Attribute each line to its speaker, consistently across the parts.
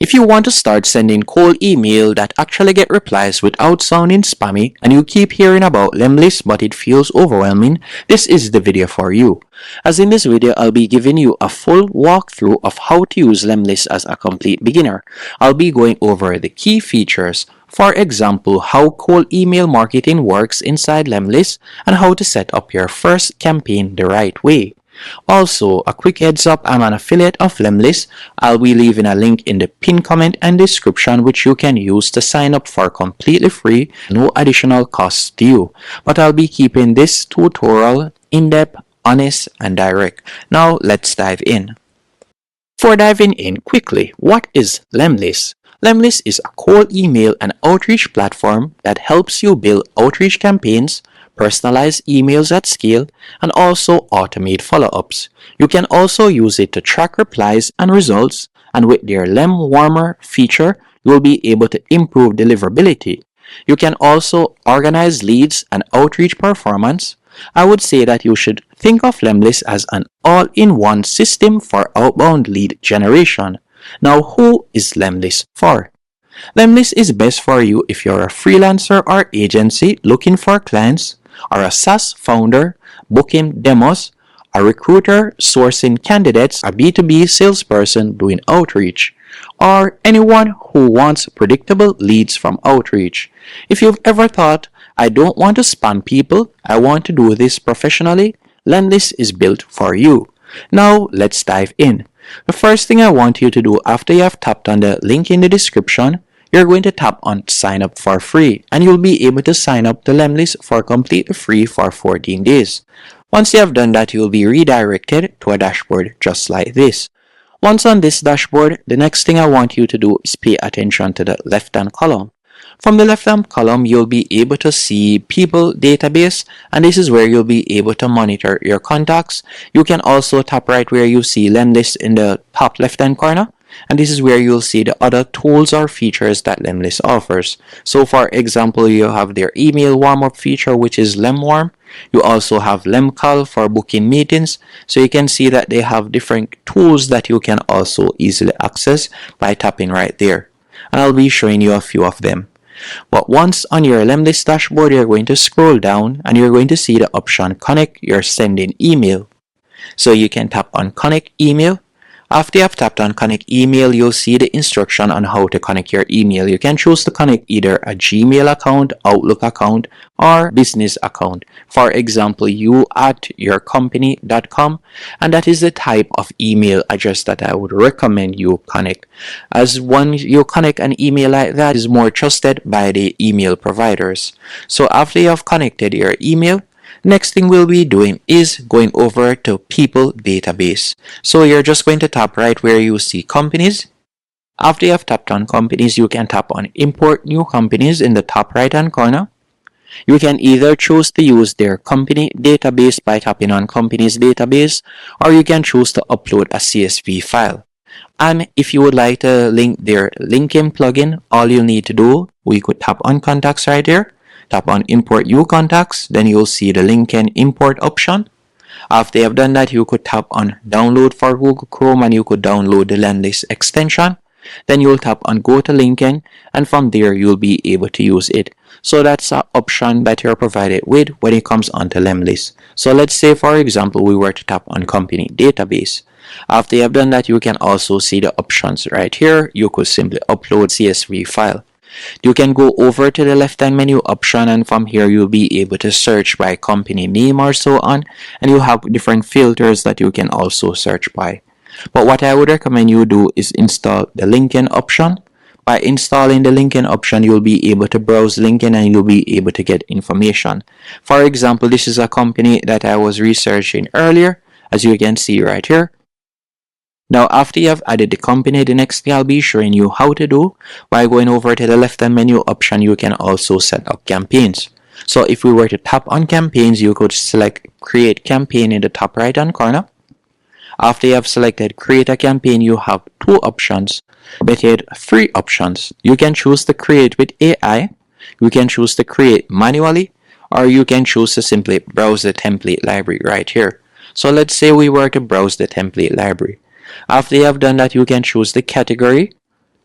Speaker 1: If you want to start sending cold email that actually get replies without sounding spammy and you keep hearing about Lemlist but it feels overwhelming, this is the video for you. As in this video, I'll be giving you a full walkthrough of how to use Lemlist as a complete beginner. I'll be going over the key features, for example, how cold email marketing works inside Lemlist and how to set up your first campaign the right way. Also, a quick heads up, I'm an affiliate of Lemlist. I'll be leaving a link in the pinned comment and description which you can use to sign up for completely free, no additional costs to you. But I'll be keeping this tutorial in-depth, honest and direct. Now let's dive in. For diving in quickly, what is Lemlist? Lemlist is a cold email and outreach platform that helps you build outreach campaigns, personalize emails at scale, and also automate follow-ups. You can also use it to track replies and results, and with their Lemwarm feature, you will be able to improve deliverability. You can also organize leads and outreach performance. I would say that you should think of Lemlist as an all-in-one system for outbound lead generation. Now, who is Lemlist for? Lemlist is best for you if you're a freelancer or agency looking for clients, or a SaaS founder booking demos, a recruiter sourcing candidates, a B2B salesperson doing outreach, or anyone who wants predictable leads from outreach. If you've ever thought, I don't want to spam people, I want to do this professionally, Lemlist is built for you. Now let's dive in. The first thing I want you to do after you have tapped on the link in the description, you're going to tap on sign up for free and you'll be able to sign up to Lemlist for completely free for 14 days. Once you have done that, you'll be redirected to a dashboard just like this. Once on this dashboard, the next thing I want you to do is pay attention to the left-hand column. From the left-hand column, you'll be able to see people database, and this is where you'll be able to monitor your contacts. You can also tap right where you see Lemlist in the top left-hand corner, and this is where you'll see the other tools or features that Lemlist offers. So for example, you have their email warm-up feature, which is Lemwarm. You also have Lemcall for booking meetings. So you can see that they have different tools that you can also easily access by tapping right there. And I'll be showing you a few of them. But once on your Lemlist dashboard, you're going to scroll down and you're going to see the option Connect Your Sending Email. So you can tap on Connect Email. After you have tapped on Connect Email, you'll see the instruction on how to connect your email. You can choose to connect either a Gmail account, Outlook account, or business account. For example, you@yourcompany.com, and that is the type of email address that I would recommend you connect. As when you connect an email like that, is more trusted by the email providers. So after you have connected your email, next thing we'll be doing is going over to people database. So you're just going to tap right where you see companies. After you have tapped on companies, you can tap on import new companies in the top right hand corner. You can either choose to use their company database by tapping on companies database, or you can choose to upload a CSV file. And if you would like to link their LinkedIn plugin, all you need to do, we could tap on contacts right here. Tap on import new contacts, then you'll see the LinkedIn import option. After you have done that, you could tap on download for Google Chrome and you could download the Lemlist extension. Then you'll tap on go to LinkedIn, and from there you'll be able to use it. So that's an option that you're provided with when it comes onto Lemlist. So let's say for example we were to tap on company database. After you have done that, you can also see the options right here. You could simply upload CSV file. You can go over to the left-hand menu option, and from here you'll be able to search by company name or so on, and you have different filters that you can also search by. But what I would recommend you do is install the LinkedIn option. By installing the LinkedIn option, you'll be able to browse LinkedIn and you'll be able to get information. For example, this is a company that I was researching earlier, as you can see right here. Now after you have added the company, the next thing I'll be showing you how to do by going over to the left hand menu option, you can also set up campaigns. So if we were to tap on campaigns, you could select create campaign in the top right hand corner. After you have selected create a campaign, you have two options, but yet three options. You can choose to create with AI, you can choose to create manually, or you can choose to simply browse the template library right here. So let's say we were to browse the template library. After you have done that, you can choose the category.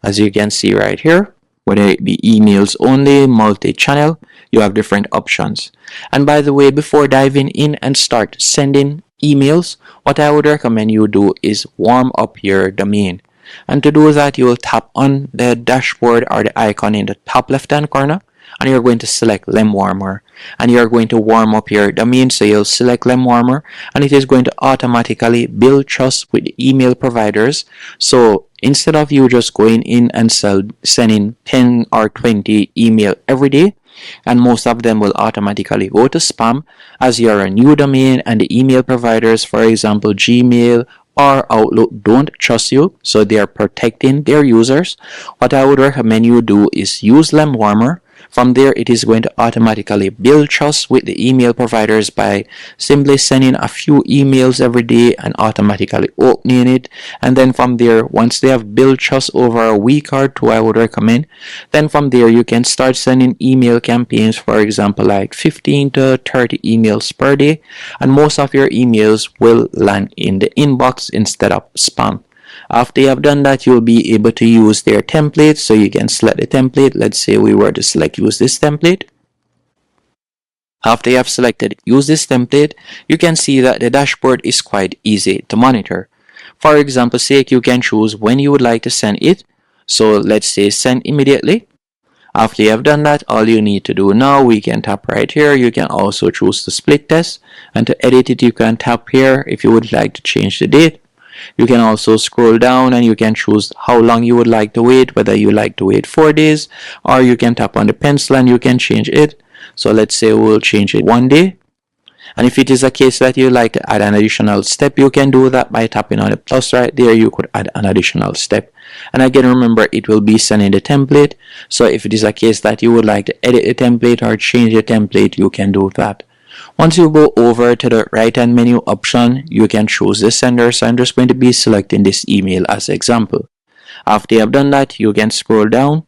Speaker 1: As you can see right here, whether it be emails only, multi-channel, you have different options. And by the way, before diving in and start sending emails, what I would recommend you do is warm up your domain. And to do that, you will tap on the dashboard or the icon in the top left hand corner, and you're going to select Lemwarmer, and you're going to warm up your domain. So you'll select Lemwarmer, and it is going to automatically build trust with the email providers. So instead of you just going in and sending 10 or 20 email every day, and most of them will automatically go to spam, as you're a new domain and the email providers, for example Gmail or Outlook, don't trust you, so they are protecting their users. What I would recommend you do is use Lemwarmer. From there, it is going to automatically build trust with the email providers by simply sending a few emails every day and automatically opening it. And then from there, once they have built trust over a week or two, I would recommend, then from there you can start sending email campaigns, for example like 15 to 30 emails per day, and most of your emails will land in the inbox instead of spam. After you have done that, you'll be able to use their template. So you can select the template. Let's say we were to select use this template. After you have selected use this template, you can see that the dashboard is quite easy to monitor. For example sake, you can choose when you would like to send it. So let's say send immediately. After you have done that, all you need to do now, we can tap right here. You can also choose the split test, and to edit it you can tap here if you would like to change the date. You can also scroll down and you can choose how long you would like to wait, whether you like to wait 4 days, or you can tap on the pencil and you can change it. So let's say we'll change it 1 day. And if it is a case that you like to add an additional step, you can do that by tapping on the plus right there. You could add an additional step. And again, remember, it will be sending the template. So if it is a case that you would like to edit the template or change the template, you can do that. Once you go over to the right hand menu option, you can choose the sender. So I'm just going to be selecting this email as example. After you have done that, you can scroll down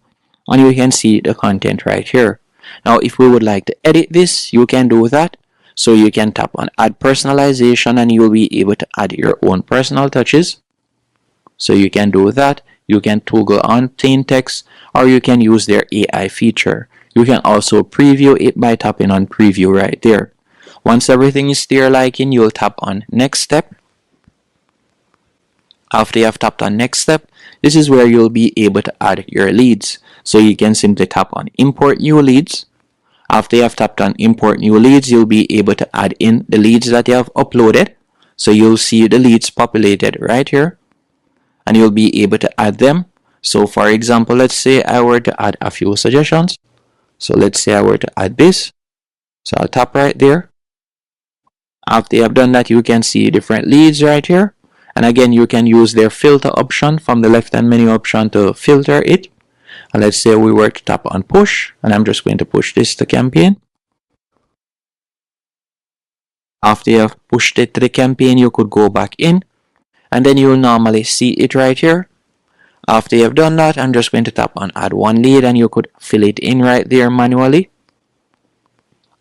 Speaker 1: and you can see the content right here. Now if we would like to edit this, you can do that. So you can tap on add personalization and you'll be able to add your own personal touches. So you can do that. You can toggle on plain text, or you can use their AI feature. You can also preview it by tapping on preview right there. Once everything is to your liking, you'll tap on next step. After you have tapped on next step, this is where you'll be able to add your leads. So you can simply tap on import new leads. After you have tapped on import new leads, you'll be able to add in the leads that you have uploaded. So you'll see the leads populated right here, and you'll be able to add them. So for example, let's say I were to add a few suggestions. So let's say I were to add this. So I'll tap right there. After you have done that, you can see different leads right here. And again, you can use their filter option from the left hand menu option to filter it. And let's say we were to tap on push, and I'm just going to push this to campaign. After you have pushed it to the campaign, you could go back in, and then you'll normally see it right here. After you have done that, I'm just going to tap on add one lead, and you could fill it in right there manually.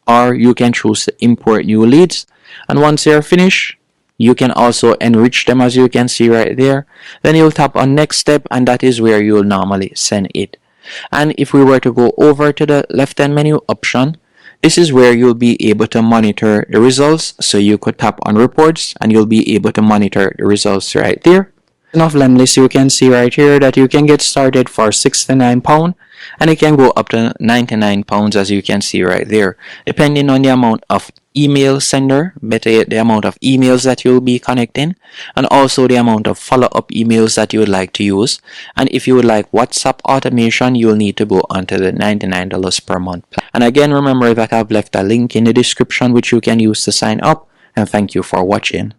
Speaker 1: Or you can choose to import new leads, and once you're finished, you can also enrich them, as you can see right there. Then you'll tap on next step, and that is where you'll normally send it. And if we were to go over to the left hand menu option, this is where you'll be able to monitor the results. So you could tap on reports and you'll be able to monitor the results right there. Of Lemlist, you can see right here that you can get started for £69 and it can go up to £99, as you can see right there, depending on the amount of email sender, better yet the amount of emails that you'll be connecting, and also the amount of follow-up emails that you would like to use. And if you would like WhatsApp automation, you'll need to go onto the $99 per month plan. And again, remember that I've left a link in the description which you can use to sign up, and thank you for watching.